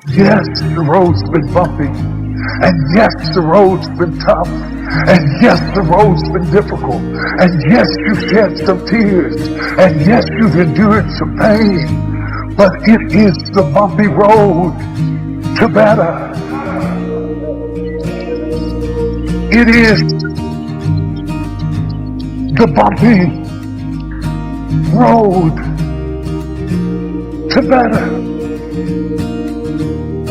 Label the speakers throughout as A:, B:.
A: Yes, the road's been bumpy. And yes, the road's been tough. And yes, the road's been difficult. And yes, you've shed some tears. And yes, you've endured some pain. But it is the bumpy road to better. It is the bumpy road to better.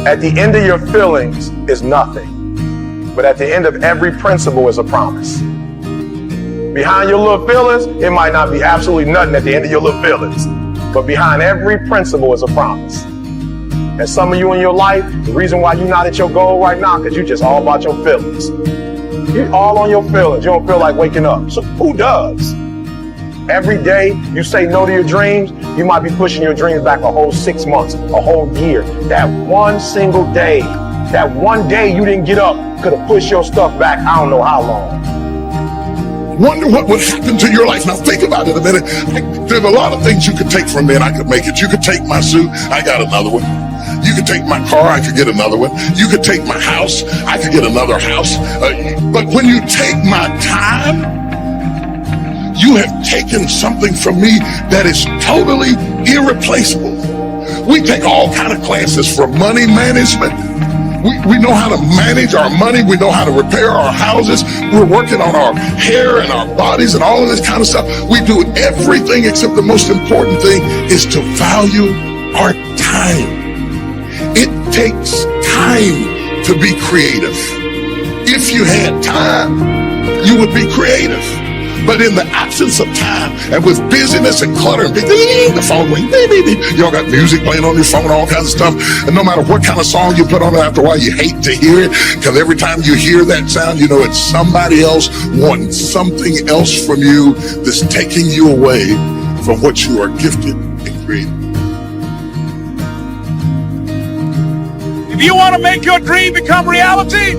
B: At the end of your feelings is nothing, but at the end of every principle is a promise. Behind your little feelings, it might not be absolutely nothing at the end of your little feelings, but behind every principle is a promise. And some of you in your life, the reason why you're not at your goal right now, because you're just all about your feelings. You're all on your feelings. You don't feel like waking up. So who does? Every day you say no to your dreams, you might be pushing your dreams back a whole 6 months, a whole year. That one single day, that one day you didn't get up could have pushed your stuff back I don't know how long.
C: Wonder what would happen to your life. Now think about it a minute. There's a lot of things you could take from me and I could make it. You could take my suit, I got another one. You could take my car, I could get another one. You could take my house, I could get another house. But when you take my time, you have taken something from me that is totally irreplaceable. We take all kind of classes for money management. We know how to manage our money. We know how to repair our houses. We're working on our hair and our bodies and all of this kind of stuff. We do everything except the most important thing is to value our time. It takes time to be creative. If you had time, you would be creative. But in the absence of time and with busyness and clutter and the phone ring, y'all got music playing on your phone, all kinds of stuff. And no matter what kind of song you put on it, after a while you hate to hear it, because every time you hear that sound, you know it's somebody else wanting something else from you that's taking you away from what you are gifted and created.
D: If you want to make your dream become reality,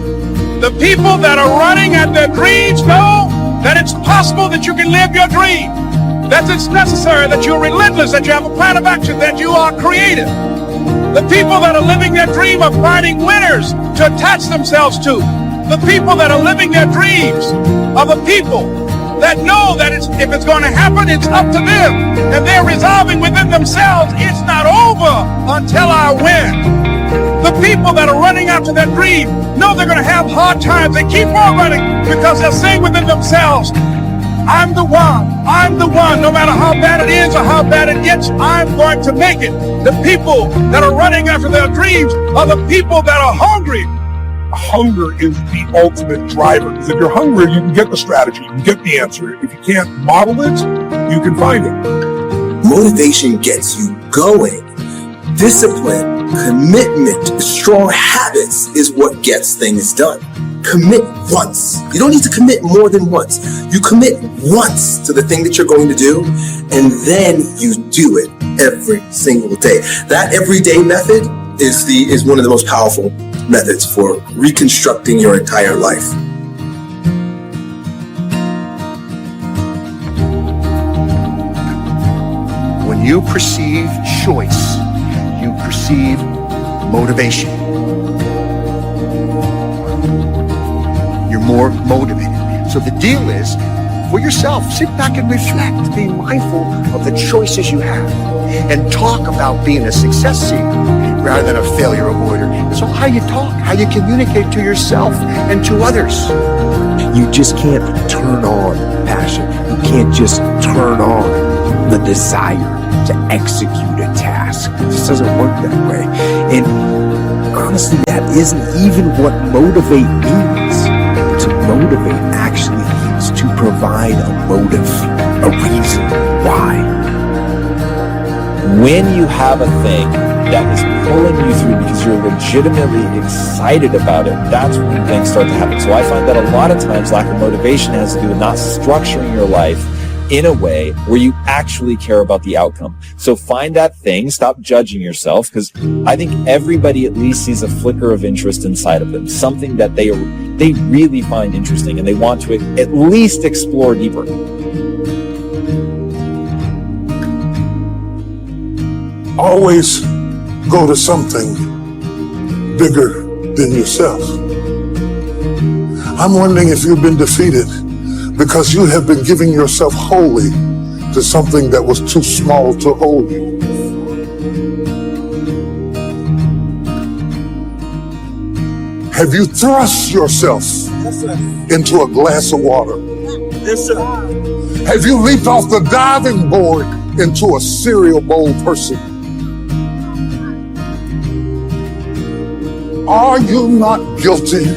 D: the people that are running at their dreams know that it's possible that you can live your dream, that it's necessary, that you're relentless, that you have a plan of action, that you are creative. The people that are living their dream are finding winners to attach themselves to. The people that are living their dreams are the people that know that if it's going to happen, it's up to them. And they're resolving within themselves, it's not over until I win. The people that are running after their dream know they're going to have hard times. They keep on running because they're saying within themselves, I'm the one, no matter how bad it is or how bad it gets, I'm going to make it. The people that are running after their dreams are the people that are hungry.
E: Hunger is the ultimate driver. Because if you're hungry, you can get the strategy, you can get the answer. If you can't model it, you can find it.
F: Motivation gets you going. Discipline, commitment, strong habits is what gets things done. Commit once. You don't need to commit more than once. You commit once to the thing that you're going to do, and then you do it every single day. That everyday method is one of the most powerful methods for reconstructing your entire life.
G: When you perceive choice, you perceive motivation. You're more motivated. So the deal is, for yourself, sit back and reflect. Be mindful of the choices you have. And talk about being a success seeker rather than a failure avoider. It's all how you talk, how you communicate to yourself and to others.
H: You just can't turn on passion. You can't just turn on the desire to execute a task. It just doesn't work that way. And honestly, that isn't even what motivate means. To motivate actually means to provide a motive, a reason why.
I: When you have a thing that is pulling you through because you're legitimately excited about it, that's when things start to happen. So I find that a lot of times lack of motivation has to do with not structuring your life in a way where you actually care about the outcome. So find that thing, stop judging yourself, because I think everybody at least sees a flicker of interest inside of them, something that they really find interesting and they want to at least explore deeper.
C: Always go to something bigger than yourself. I'm wondering if you've been defeated because you have been giving yourself wholly to something that was too small to hold you. Have you thrust yourself into a glass of water?
F: Yes, sir.
C: Have you leaped off the diving board into a cereal bowl person? Are you not guilty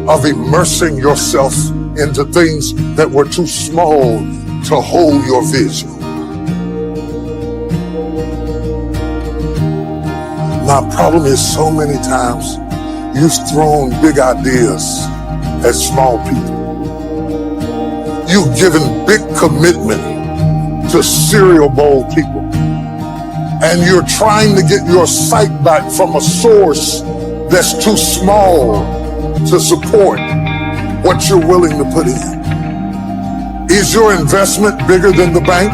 C: of immersing yourself into things that were too small to hold your vision? My problem is so many times you've thrown big ideas at small people. You've given big commitment to cereal bowl people. And you're trying to get your sight back from a source that's too small to support what you're willing to put in. Is your investment bigger than the bank?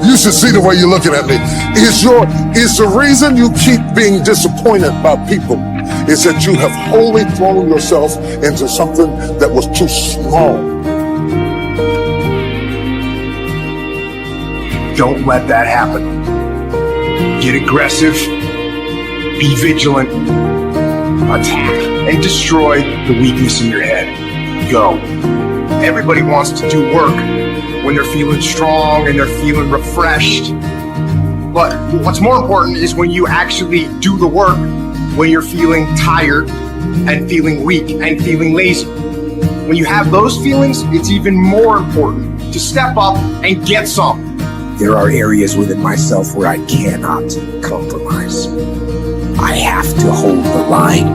C: You should see the way you're looking at me. Is the reason you keep being disappointed by people is that you have wholly thrown yourself into something that was too small?
H: Don't let that happen. Get aggressive, be vigilant, attack, and destroy the weakness in your head. Go. Everybody wants to do work when they're feeling strong and they're feeling refreshed. But what's more important is when you actually do the work when you're feeling tired and feeling weak and feeling lazy. When you have those feelings, it's even more important to step up and get some.
F: There are areas within myself where I cannot compromise. I have to hold the line.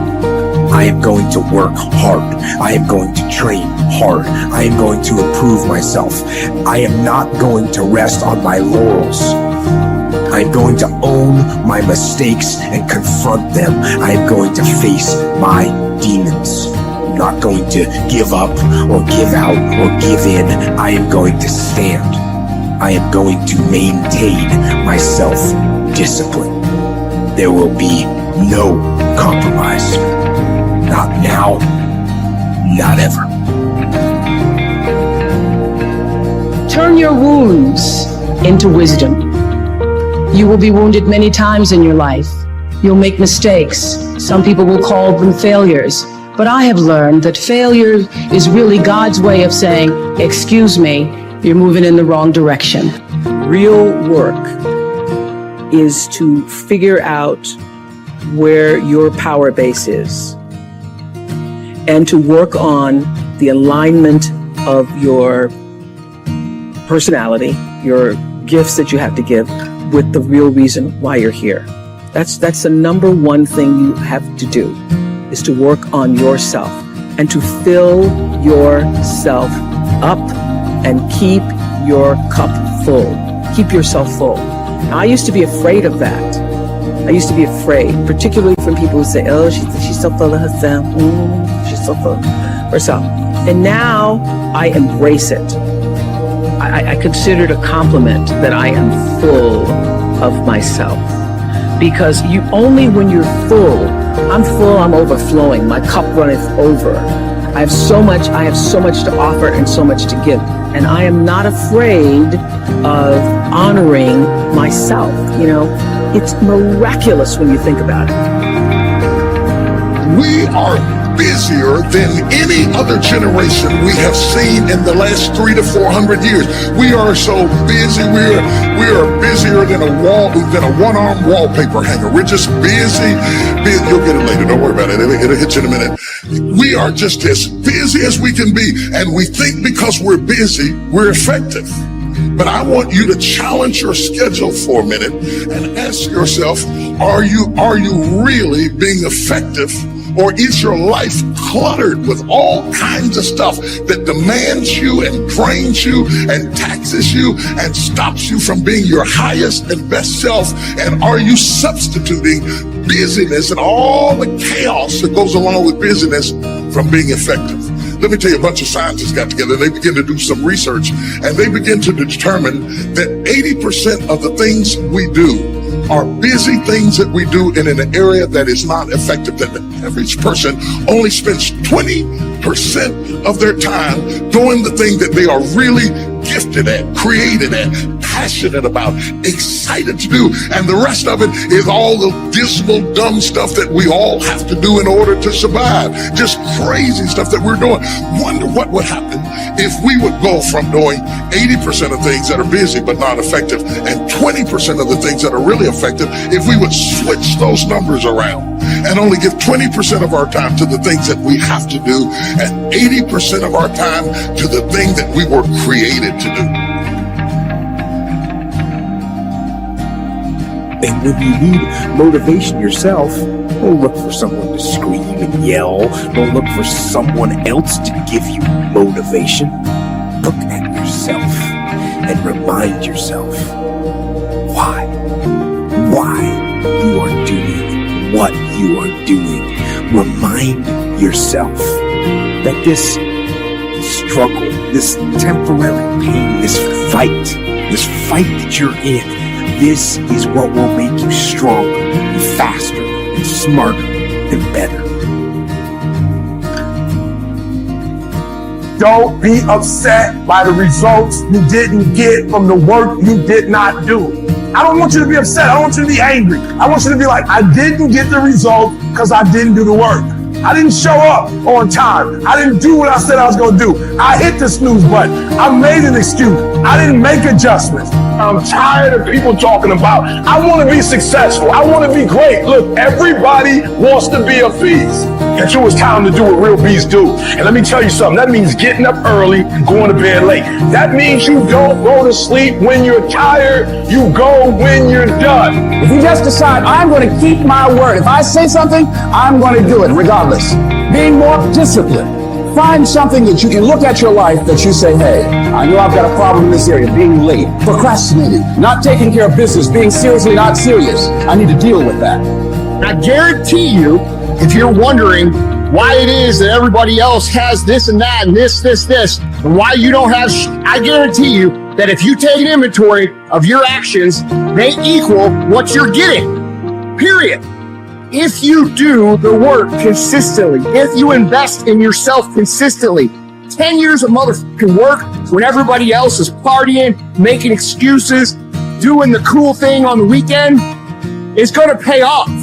F: I am going to work hard. I am going to train hard. I am going to improve myself. I am not going to rest on my laurels. I am going to own my mistakes and confront them. I am going to face my demons. I'm not going to give up or give out or give in. I am going to stand. I am going to maintain my self-discipline. There will be no compromise. Not now, not ever.
J: Turn your wounds into wisdom. You will be wounded many times in your life. You'll make mistakes. Some people will call them failures. But I have learned that failure is really God's way of saying, excuse me, you're moving in the wrong direction.
K: Real work is to figure out where your power base is and to work on the alignment of your personality, your gifts that you have to give with the real reason why you're here. That's the number one thing you have to do, is to work on yourself and to fill yourself up and keep your cup full. Keep yourself full. Now, I used to be afraid of that. I used to be afraid, particularly from people who say, oh, she's so full of herself. She's so full of herself. And now I embrace it. I consider it a compliment that I am full of myself. Because only when you're full, I'm overflowing. My cup runneth over. I have so much to offer and so much to give. And I am not afraid of honoring myself. You know, it's miraculous when you think about it.
C: We are busier than any other generation we have seen in the last 300 to 400 years. We are so busy. We are busier than a one-arm wallpaper hanger. We're just busy. You'll get it later. Don't worry about it. It'll hit you in a minute. We are just as busy as we can be, and we think because we're busy, we're effective. But I want you to challenge your schedule for a minute and ask yourself, are you really being effective? Or is your life cluttered with all kinds of stuff that demands you and drains you and taxes you and stops you from being your highest and best self? And are you substituting busyness and all the chaos that goes along with busyness from being effective? Let me tell you, a bunch of scientists got together, they began to do some research, and they begin to determine that 80% of the things we do are busy things that we do in an area that is not effective. That the average person only spends 20% of their time doing the thing that they are really gifted at, created at, passionate about, excited to do. And the rest of it is all the dismal, dumb stuff that we all have to do in order to survive. Just crazy stuff that we're doing. Wonder what would happen if we would go from doing 80% of things that are busy but not effective and 20% of the things that are really effective if we would switch those numbers around and only give 20% of our time to the things that we have to do and 80% of our time to the thing that we were created to do.
H: And when you need motivation yourself, don't look for someone to scream and yell. Don't look for someone else to give you motivation. Look at yourself and remind yourself why you are doing what you are doing. Remind yourself that this struggle, this temporary pain, this fight that you're in, this is what will make you stronger and faster and smarter and better.
B: Don't be upset by the results you didn't get from the work you did not do. I don't want you to be upset. I don't want you to be angry. I want you to be like, I didn't get the result because I didn't do the work. I didn't show up on time. I didn't do what I said I was going to do. I hit the snooze button. I made an excuse. I didn't make adjustments. I'm tired of people talking about, I want to be successful. I want to be great. Look, everybody wants to be a beast. And so it's time to do what real beasts do. And let me tell you something. That means getting up early and going to bed late. That means you don't go to sleep when you're tired. You go when you're done.
L: If you just decide, I'm going to keep my word. If I say something, I'm going to do it regardless. Being more disciplined. Find something that you can look at your life that you say, hey, I know I've got a problem in this area, being late, procrastinating, not taking care of business, being seriously not serious. I need to deal with that.
M: I guarantee you, if you're wondering why it is that everybody else has this and that and this, and why you don't have, I guarantee you that if you take an inventory of your actions, they equal what you're getting, period. If you do the work consistently, if you invest in yourself consistently, 10 years of motherfucking work when everybody else is partying, making excuses, doing the cool thing on the weekend, is going to pay off.